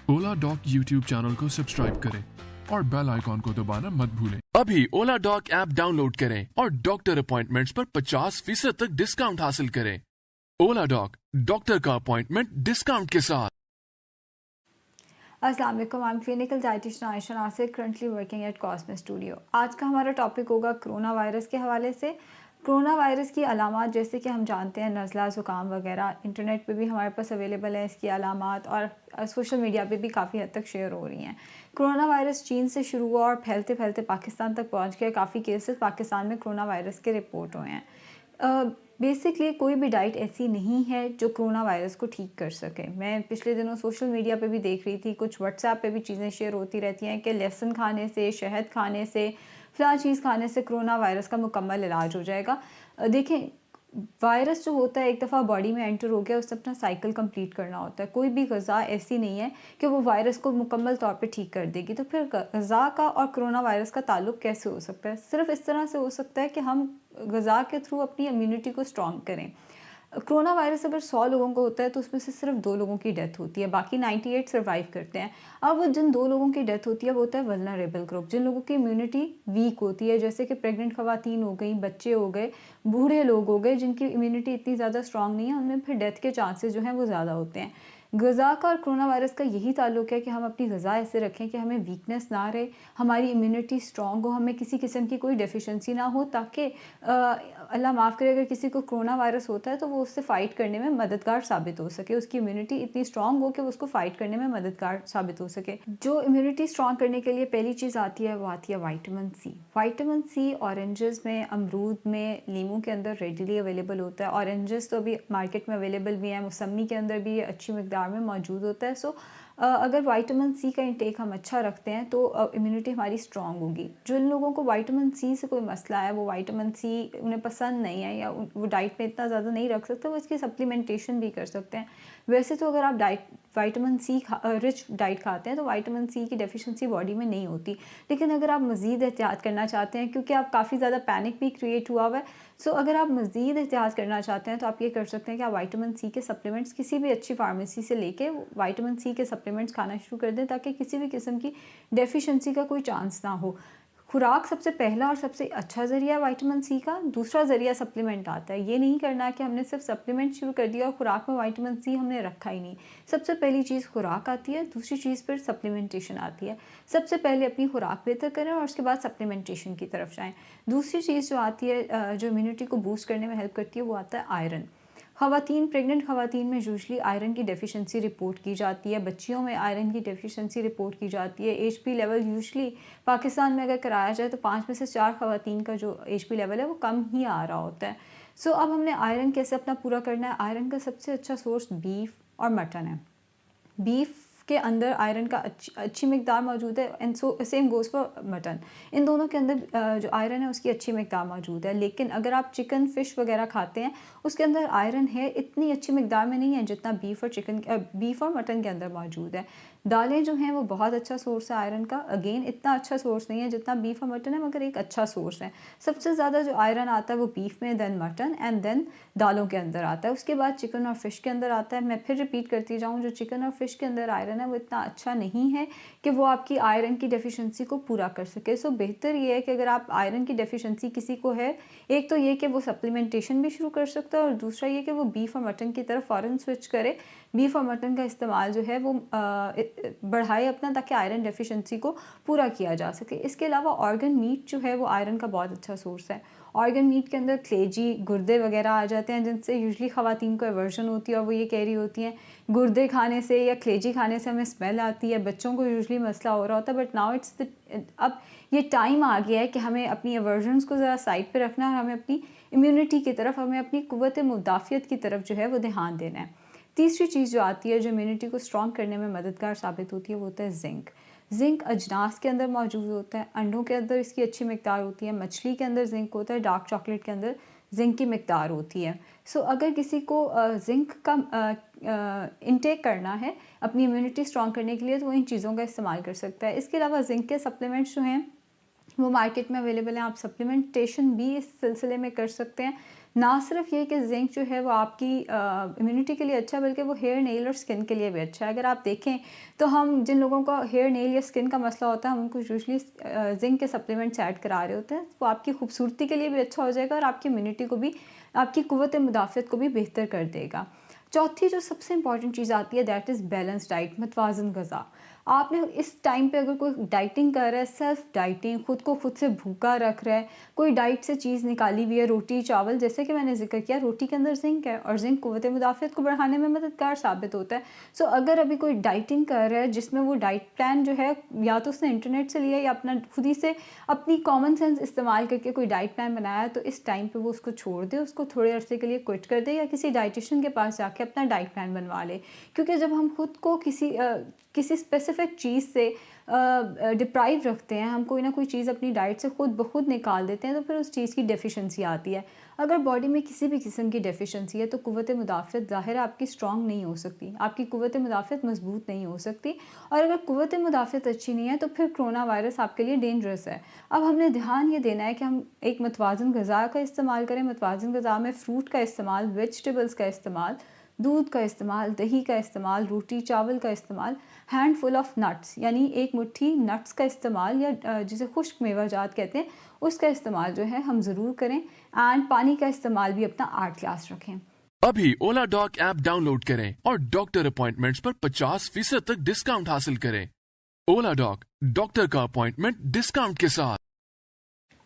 ओला dock YouTube channel को subscribe करें और बेल आइकॉन को दबाना मत भूलें। अभी ओला डॉक ऐप डाउनलोड करें और डॉक्टर अपॉइंटमेंट्स पर 50% तक डिस्काउंट हासिल करें। ओला डॉक, डॉक्टर का अपॉइंटमेंट डिस्काउंट के साथ। अस्सलाम वालेकुम, I am clinical dietitian Ayesha Nasir, currently working at Cosme Studio. आज का हमारा टॉपिक होगा कोरोना वायरस के हवाले से। कोरोना वायरस की अलामात, जैसे कि हम जानते हैं नज़ला, ज़ुकाम वगैरह, इंटरनेट पे भी हमारे पास अवेलेबल है इसकी अलामात, और सोशल मीडिया पे भी काफ़ी हद तक शेयर हो रही हैं। कोरोना वायरस चीन से शुरू हुआ और फैलते फैलते पाकिस्तान तक पहुँच गया। काफ़ी केसेस पाकिस्तान में कोरोना वायरस के रिपोर्ट हुए हैं। बेसिकली कोई भी डाइट ऐसी नहीं है जो कोरोना वायरस को ठीक कर सके। मैं पिछले दिनों सोशल मीडिया पे भी देख रही थी, कुछ व्हाट्सएप पे भी चीज़ें शेयर होती रहती हैं कि लहसुन खाने से, शहद खाने से, फ़लाँ चीज़ खाने से कोरोना वायरस का मुकम्मल इलाज हो जाएगा। देखें, वायरस जो होता है एक दफ़ा बॉडी में एंटर हो गया, उससे अपना साइकिल कंप्लीट करना होता है। कोई भी ग़िज़ा ऐसी नहीं है कि वो वायरस को मुकम्मल तौर पे ठीक कर देगी। तो फिर ग़िज़ा का और कोरोना वायरस का ताल्लुक़ कैसे हो सकता है? सिर्फ़ इस तरह से हो सकता है कि हम ग़िज़ा के थ्रू अपनी इम्यूनिटी को स्ट्रॉन्ग करें। कोरोना वायरस अगर 100 लोगों को होता है तो उसमें से सिर्फ 2 लोगों की डेथ होती है, बाकी 98 सर्वाइव करते हैं। अब वो जिन 2 लोगों की डेथ होती है वो होता है वल्नरेबल ग्रुप, जिन लोगों की इम्यूनिटी वीक होती है, जैसे कि प्रेग्नेंट ख़वातीन हो गई, बच्चे हो गए, बूढ़े लोग हो गए, जिनकी इम्यूनिटी इतनी ज़्यादा स्ट्रॉन्ग नहीं है, उनमें फिर डेथ के चांसेस जो हैं वो ज़्यादा होते हैं। ग़िज़ा का और कोरोना वायरस का यही ताल्लुक़ है कि हम अपनी ग़िज़ा ऐसे रखें कि हमें वीकनेस ना रहे, हमारी इम्यूनिटी स्ट्रॉन्ग हो, हमें किसी किस्म की कोई डेफिशिएंसी ना हो, ताकि अल्लाह माफ़ करे अगर किसी को कोरोना वायरस होता है तो वो उससे फ़ाइट करने में मददगार साबित हो सके, उसकी इम्यूनिटी इतनी स्ट्रॉन्ग हो कि वो उसको फ़ाइट करने में मददगार साबित हो सके। जो इम्यूनिटी स्ट्रॉन्ग करने के लिए पहली चीज़ आती है वो आती है vitamin C. Vitamin C oranges में, अमरूद में, लीमू के अंदर रेडिली अवेलेबल होता है। ऑरेंजेस तो अभी मार्केट में अवेलेबल भी हैं, मौसमी के अंदर भी अच्छी मिकदार में मौजूद होता है। सो अगर विटामिन सी का इंटेक हम अच्छा रखते हैं तो इम्यूनिटी हमारी स्ट्रॉन्ग होगी। जिन लोगों को विटामिन सी से कोई मसला है, वो विटामिन सी उन्हें पसंद नहीं है या वो डाइट में इतना ज़्यादा नहीं रख सकते, वो इसकी सप्लीमेंटेशन भी कर सकते हैं। वैसे तो अगर आप विटामिन सी रिच डाइट खाते हैं तो विटामिन सी की डेफिशिएंसी बॉडी में नहीं होती। लेकिन अगर आप मज़ीद एहतियात करना चाहते हैं, क्योंकि आप काफ़ी ज़्यादा पैनिक भी क्रिएट हुआ हुआ है, सो अगर आप मज़ीद एहतियात करना चाहते हैं तो आप ये कर सकते हैं कि आप विटामिन सी के सप्लीमेंट्स किसी भी अच्छी फार्मेसी से लेके विटामिन सी के सप्लीमेंट्स खाना शुरू कर दें, ताकि किसी भी किस्म की डेफिशिएंसी का कोई चांस ना हो। खुराक सबसे पहला और सबसे अच्छा ज़रिया विटामिन सी का। दूसरा ज़रिया सप्लीमेंट आता है। ये नहीं करना कि हमने सिर्फ सप्लीमेंट शुरू कर दिया और खुराक में विटामिन सी हमने रखा ही नहीं। सबसे पहली चीज़ खुराक आती है, दूसरी चीज़ फिर सप्लीमेंटेशन आती है। सबसे पहले अपनी खुराक बेहतर करें और उसके बाद सप्लीमेंटेशन की तरफ जाएँ। दूसरी चीज़ जो आती है जो इम्यूनिटी को बूस्ट करने में हेल्प करती है, वो आता है आयरन। प्रेग्नेंट ख़वातीन में यूजुअली आयरन की डेफिशिएंसी रिपोर्ट की जाती है, बच्चियों में आयरन की डेफिशिएंसी रिपोर्ट की जाती है। एचपी लेवल यूजुअली पाकिस्तान में अगर कराया जाए तो 5 में से 4 ख़वातीन का जो एचपी लेवल है वो कम ही आ रहा होता है। सो अब हमने आयरन कैसे अपना पूरा करना है? आयरन का सबसे अच्छा सोर्स बीफ और मटन है। बीफ के अंदर आयरन का अच्छी मिकदार मौजूद है, and so same goes for mutton. इन दोनों के अंदर जो आयरन है उसकी अच्छी मिकदार मौजूद है। लेकिन अगर आप चिकन, फ़िश वगैरह खाते हैं, उसके अंदर आयरन है, इतनी अच्छी मिकदार में नहीं है जितना बीफ और मटन के अंदर मौजूद है। दालें जो हैं वो बहुत अच्छा सोर्स है आयरन का। अगेन इतना अच्छा सोर्स नहीं है जितना बीफ और मटन है, मगर एक अच्छा सोर्स है। सबसे ज़्यादा जो आयरन आता है वो बीफ में, दैन मटन, एंड देन दालों के अंदर आता है। उसके बाद चिकन और फ़िश के अंदर आता है। मैं फिर रिपीट करती जाऊँ, जो चिकन और फ़िश के अंदर आयरन है वो इतना अच्छा नहीं है कि वो आपकी आयरन की डेफिशिएंसी को पूरा कर सके। सो बेहतर ये है कि अगर आप आयरन की डेफिशिएंसी किसी को है, एक तो ये कि वो सप्लीमेंटेशन भी शुरू कर सकता है, और दूसरा ये कि वो बीफ और मटन की तरफ फ़ौरन स्विच करे। बीफ और मटन का इस्तेमाल जो है वो बढ़ाए अपना, ताकि आयरन डेफिशिएंसी को पूरा किया जा सके। इसके अलावा ऑर्गन मीट जो है वो आयरन का बहुत अच्छा सोर्स है। ऑर्गन मीट के अंदर कलेजी, गुर्दे वगैरह आ जाते हैं, जिनसे यूजुअली ख़वातीन को एवर्जन होती है, और वो ये कह रही होती हैं गुर्दे खाने से या कलेजी खाने से हमें स्मेल आती है। बच्चों को यूजुअली मसला हो रहा होता है, बट नाउ अब ये टाइम आ गया है कि हमें अपनी एवर्जन्स को ज़रा साइड पे रखना है, और हमें अपनी इम्यूनिटी की तरफ, हमें अपनी क़ुव्वत मुदाफ़ियत की तरफ जो है वो ध्यान देना है। तीसरी चीज़ जो आती है जो इम्यूनिटी को स्ट्रॉन्ग करने में मददगार साबित होती है, वो होता है जिंक। जिंक अजनास के अंदर मौजूद होता है, अंडों के अंदर इसकी अच्छी मिकदार होती है, मछली के अंदर जिंक होता है, डार्क चॉकलेट के अंदर जिंक की मिकदार होती है। सो अगर किसी को जिंक का इंटेक करना है अपनी इम्यूनिटी स्ट्रॉन्ग करने के लिए, तो वो इन चीज़ों का इस्तेमाल कर सकता है। इसके अलावा जिंक के सप्लीमेंट्स जो हैं वो मार्केट में अवेलेबल हैं, आप सप्लीमेंटेशन भी इस सिलसिले में कर सकते हैं। ना सिर्फ ये कि जिंक जो है वो आपकी इम्यूनिटी के लिए अच्छा है, बल्कि वो हेयर, नेल और स्किन के लिए भी अच्छा है। अगर आप देखें तो हम जिन लोगों का हेयर, नेल या स्किन का मसला होता है, हम उनको यूजली जिंक के सप्लीमेंट्स ऐड करा रहे होते हैं। वो आपकी खूबसूरती के लिए भी अच्छा हो जाएगा और आपकी इम्यूनिटी को भी, आपकी कुव्वत मुदाफ़त को भी बेहतर कर देगा। चौथी जो सबसे इंपॉर्टेंट चीज़ आती है दैट इज़ बैलेंस डाइट, मतवाज़न ग़िज़ा। आपने इस टाइम पे अगर कोई डाइटिंग कर रहा है, सेल्फ डाइटिंग, खुद को खुद से भूखा रख रहा है, कोई डाइट से चीज़ निकाली हुई है, रोटी चावल, जैसे कि मैंने जिक्र किया रोटी के अंदर जिंक है और जिंक कुव्वत मुदाफ़त को बढ़ाने में मददगार साबित होता है। सो अगर अभी कोई डाइटिंग कर रहा है जिसमें वो डाइट प्लान जो है या तो उसने इंटरनेट से लिया या अपना खुद ही से अपनी कॉमन सेंस इस्तेमाल करके कोई डाइट प्लान बनाया है, तो इस टाइम पे वो उसको छोड़ दे, उसको थोड़े अरसे के लिए क्विट कर दे या किसी डाइटिशियन के पास जाके अपना डाइट प्लान बनवा ले। क्योंकि जब हम खुद को किसी स्पेसिफिक चीज़ से डिप्राइव रखते हैं, हम कोई ना कोई चीज़ अपनी डाइट से खुद ब खुद निकाल देते हैं, तो फिर उस चीज़ की डेफिशिएंसी आती है। अगर बॉडी में किसी भी किस्म की डेफिशिएंसी है तो कुव्वत मुदाफ़त ज़ाहिर है आपकी स्ट्रॉन्ग नहीं हो सकती, आपकी कुव्वत मुदाफ़त मजबूत नहीं हो सकती। और अगर कुव्वत मुदाफ़त अच्छी नहीं है तो फिर कोरोना वायरस आपके लिए डेंजरस है। अब हमने ध्यान ये देना है कि हम एक मतवाज़न ग़िज़ा का इस्तेमाल करें। मतवाज़न ग़िज़ा में फ्रूट का इस्तेमाल, वेजिटेबल्स का इस्तेमाल, दूध का इस्तेमाल, दही का इस्तेमाल, रोटी चावल का इस्तेमाल, हैंडफुल ऑफ नट्स यानी एक मुट्ठी नट्स का इस्तेमाल या जिसे खुश्क मेवाजात कहते हैं उसका इस्तेमाल जो है हम ज़रूर करें। एंड पानी का इस्तेमाल भी अपना 8 ग्लास रखें। अभी ओला डॉक ऐप डाउनलोड करें और डॉक्टर अपॉइंटमेंट्स पर 50% तक डिस्काउंट हासिल करें। ओला डॉक, डॉक्टर का अपॉइंटमेंट डिस्काउंट के साथ।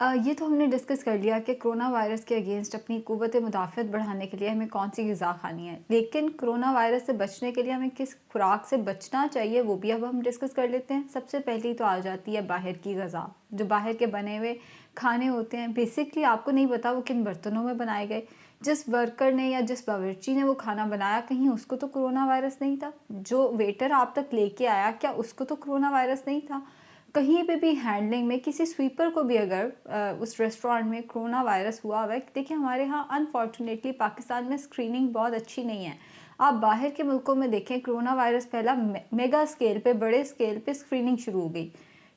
ये तो हमने डिस्कस कर लिया कि कोरोना वायरस के अगेंस्ट अपनी कुव्वत मुदाफ़त बढ़ाने के लिए हमें कौन सी ग़िज़ा खानी है, लेकिन कोरोना वायरस से बचने के लिए हमें किस खुराक से बचना चाहिए वो भी अब हम डिस्कस कर लेते हैं। सबसे पहली तो आ जाती है बाहर की ग़िज़ा। जो बाहर के बने हुए खाने होते हैं, बेसिकली आपको नहीं पता वो किन बर्तनों में बनाए गए। जिस वर्कर ने या जिस बावर्ची ने वो खाना बनाया, कहीं उसको तो कोरोना वायरस नहीं था? जो वेटर आप तक लेके आया, क्या उसको तो कोरोना वायरस नहीं था? कहीं पे भी हैंडलिंग में किसी स्वीपर को भी अगर उस रेस्टोरेंट में कोरोना वायरस हुआ हुआ है, देखिए हमारे यहाँ अनफॉर्चुनेटली पाकिस्तान में स्क्रीनिंग बहुत अच्छी नहीं है। आप बाहर के मुल्कों में देखें, कोरोना वायरस पहला मेगा स्केल पे, बड़े स्केल पे स्क्रीनिंग शुरू हो गई।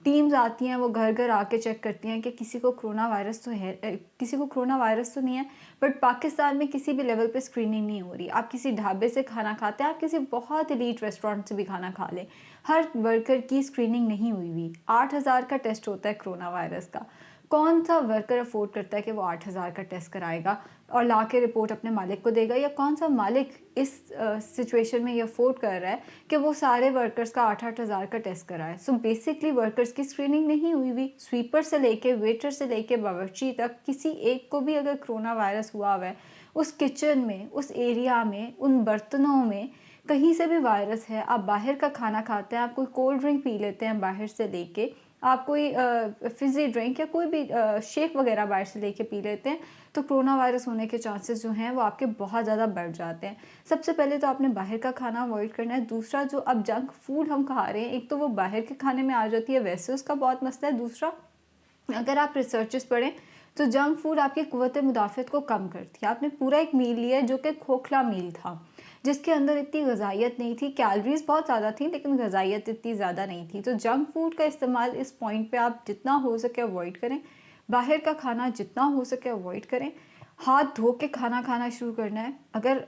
टीम्स आती हैं, वो घर घर आके चेक करती हैं कि किसी को कोरोना वायरस तो है, किसी को कोरोना वायरस तो नहीं है। बट पाकिस्तान में किसी भी लेवल पे स्क्रीनिंग नहीं हो रही। आप किसी ढाबे से खाना खाते हैं, आप किसी बहुत एलीट रेस्टोरेंट से भी खाना खा लें, हर वर्कर की स्क्रीनिंग नहीं हुई हुई। 8,000 का टेस्ट होता है कोरोना वायरस का। कौन सा वर्कर अफोर्ड करता है कि वो 8,000 का टेस्ट कराएगा और ला के रिपोर्ट अपने मालिक को देगा? या कौन सा मालिक इस सिचुएशन में ये अफोर्ड कर रहा है कि वो सारे वर्कर्स का 8,000 का टेस्ट कराए? सो बेसिकली वर्कर्स की स्क्रीनिंग नहीं हुई हुई। स्वीपर से लेके, वेटर से लेके, बावर्ची तक, किसी एक को भी अगर कोरोना वायरस हुआ हुआ है, उस किचन में, उस एरिया में, उन बर्तनों में कहीं से भी वायरस है। आप बाहर का खाना खाते हैं, आप कोई कोल्ड ड्रिंक पी लेते हैं बाहर से लेके, आप कोई फिज़ी ड्रिंक या कोई भी शेक वगैरह बाहर से लेके पी लेते हैं, तो कोरोना वायरस होने के चांसेस जो हैं वो आपके बहुत ज़्यादा बढ़ जाते हैं। सबसे पहले तो आपने बाहर का खाना अवॉइड करना है। दूसरा, जो अब जंक फूड हम खा रहे हैं, एक तो वो बाहर के खाने में आ जाती है, वैसे उसका बहुत मसला है। दूसरा, अगर आप रिसर्चेस पढ़ें तो जंक फूड आपकी कुव्वत मुदाफ़त को कम करती है। आपने पूरा एक मील लिया जो कि खोखला मील था, जिसके अंदर इतनी ग़िज़ाइयत नहीं थी, कैलोरीज बहुत ज़्यादा थी लेकिन ग़िज़ाइयत इतनी ज़्यादा नहीं थी। तो जंक फूड का इस्तेमाल इस पॉइंट पे आप जितना हो सके अवॉइड करें। बाहर का खाना जितना हो सके अवॉइड करें। हाथ धो के खाना खाना शुरू करना है। अगर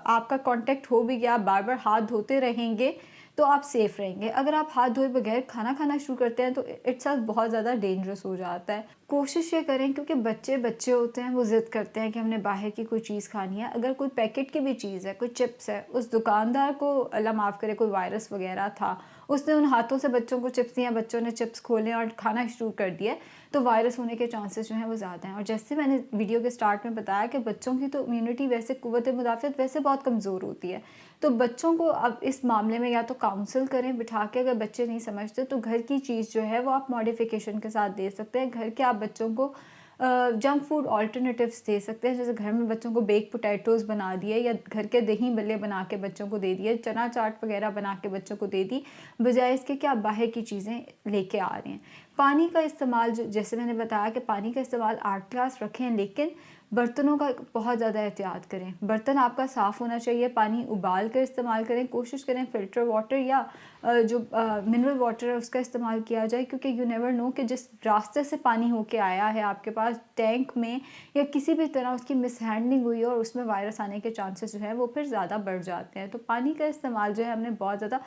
आपका कांटेक्ट हो भी गया, आप बार बार हाथ धोते रहेंगे तो आप सेफ़ रहेंगे। अगर आप हाथ धोए बगैर खाना खाना शुरू करते हैं तो इट्स बहुत ज़्यादा डेंजरस हो जाता है। कोशिश ये करें, क्योंकि बच्चे बच्चे होते हैं, वो ज़िद करते हैं कि हमने बाहर की कोई चीज़ खानी है। अगर कोई पैकेट की भी चीज़ है, कोई चिप्स है, उस दुकानदार को अल्लाह माफ़ करे कोई वायरस वगैरह था, उसने उन हाथों से बच्चों को चिप्स दिया, बच्चों ने चिप्स खोले और खाना शुरू कर दिया, तो वायरस होने के चांसेस जो हैं वो ज़्यादा हैं। और जैसे मैंने वीडियो के स्टार्ट में बताया कि बच्चों की तो इम्यूनिटी वैसे, कुव्वत मुदाफ़त वैसे बहुत कमज़ोर होती है। तो बच्चों को अब इस मामले में या तो काउंसल करें बिठा के, अगर बच्चे नहीं समझते तो घर की चीज़ जो है वो आप मॉडिफिकेशन के साथ दे सकते हैं। घर के आप बच्चों को जंक फूड ऑल्टरनेटिव्स दे सकते हैं। जैसे घर में बच्चों को बेक पोटैटोज़ बना दिए, या घर के दही बल्ले बना के बच्चों को दे दिए, चना चाट वगैरह बना के बच्चों को दे दी, बजाय इसके कि आप बाहर की चीज़ें लेके आ रहे हैं। पानी का इस्तेमाल, जैसे मैंने बताया कि पानी का इस्तेमाल 8 ग्लास रखें, लेकिन बर्तनों का बहुत ज़्यादा एहतियात करें। बर्तन आपका साफ़ होना चाहिए, पानी उबाल कर इस्तेमाल करें, कोशिश करें फ़िल्टर वाटर या जो मिनरल वाटर है उसका इस्तेमाल किया जाए, क्योंकि यू नेवर नो कि जिस रास्ते से पानी होके आया है आपके पास टैंक में या किसी भी तरह उसकी मिसहैंडलिंग हुई है और उसमें वायरस आने के चांसेस जो है वो फिर ज़्यादा बढ़ जाते हैं। तो पानी का इस्तेमाल जो है हमने बहुत ज़्यादा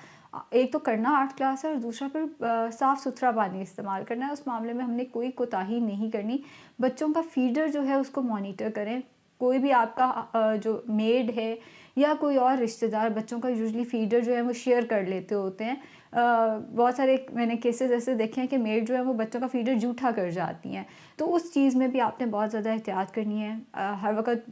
एक तो करना 8 क्लास है और दूसरा फिर साफ़ सुथरा पानी इस्तेमाल करना है। उस मामले में हमने कोई कोताही नहीं करनी। बच्चों का फीडर जो है उसको मॉनिटर करें। कोई भी आपका जो मेड है या कोई और रिश्तेदार बच्चों का यूजुअली फीडर जो है वो शेयर कर लेते होते हैं। बहुत सारे मैंने केसेस ऐसे देखे हैं कि मेड जो है वो बच्चों का फीडर जूठा कर जाती हैं, तो उस चीज़ में भी आपने बहुत ज़्यादा एहतियात करनी है। हर वक्त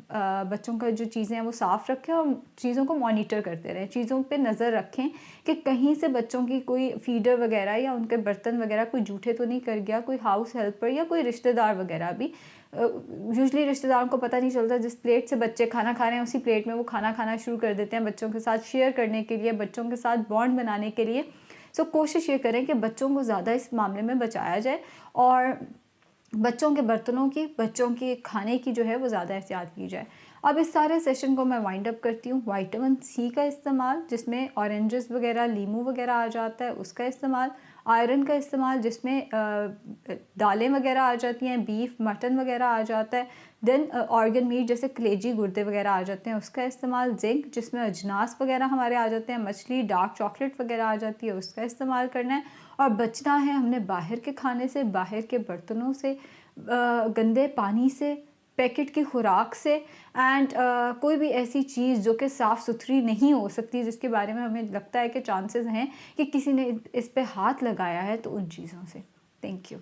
बच्चों का जो चीज़ें हैं वो साफ़ रखें और चीज़ों को मॉनिटर करते रहें, चीज़ों पे नज़र रखें कि कहीं से बच्चों की कोई फीडर वगैरह या उनके बर्तन वगैरह कोई जूठे तो नहीं कर गया, कोई हाउस हेल्पर या कोई रिश्तेदार वगैरह भी। यूजुअली रिश्तेदारों को पता नहीं चलता, जिस प्लेट से बच्चे खाना खा रहे हैं उसी प्लेट में वो खाना खाना शुरू कर देते हैं बच्चों के साथ शेयर करने के लिए, बच्चों के साथ बॉन्ड बनाने के लिए। सो कोशिश ये करें कि बच्चों को ज़्यादा इस मामले में बचाया जाए और बच्चों के बर्तनों की, बच्चों के खाने की जो है वो ज़्यादा एहतियात की जाए। अब इस सारे सेशन को मैं वाइंड अप करती हूँ। विटामिन सी का इस्तेमाल, जिसमें ऑरेंजेस वगैरह, लीमू वगैरह आ जाता है, उसका इस्तेमाल। आयरन का इस्तेमाल, जिसमें दालें वगैरह आ जाती हैं, बीफ, मटन वगैरह आ जाता है। देन ऑर्गन मीट जैसे कलेजी, गुर्दे वगैरह आ जाते हैं, उसका इस्तेमाल। जिंक, जिसमें अजनास वगैरह हमारे आ जाते हैं। मछली, डार्क चॉकलेट वगैरह आ जाती है, उसका इस्तेमाल करना है। और बचना है हमने बाहर के खाने से, बाहर के बर्तनों से, गंदे पानी से, पैकेट की खुराक से एंड कोई भी ऐसी चीज़ जो कि साफ़ सुथरी नहीं हो सकती, जिसके बारे में हमें लगता है कि चांसेस हैं कि किसी ने इस पे हाथ लगाया है, तो उन चीज़ों से। Thank you.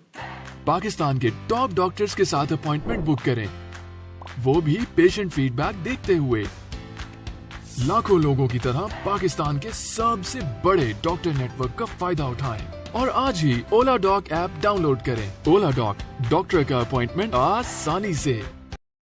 पाकिस्तान के टॉप डॉक्टर्स के साथ अपॉइंटमेंट बुक करें, वो भी पेशेंट फीडबैक देखते हुए। लाखों लोगों की तरह पाकिस्तान के सबसे बड़े डॉक्टर नेटवर्क का फायदा उठाएं और आज ही ओला डॉक ऐप डाउनलोड करें। ओला डॉक, डॉक्टर का अपॉइंटमेंट आसानी से।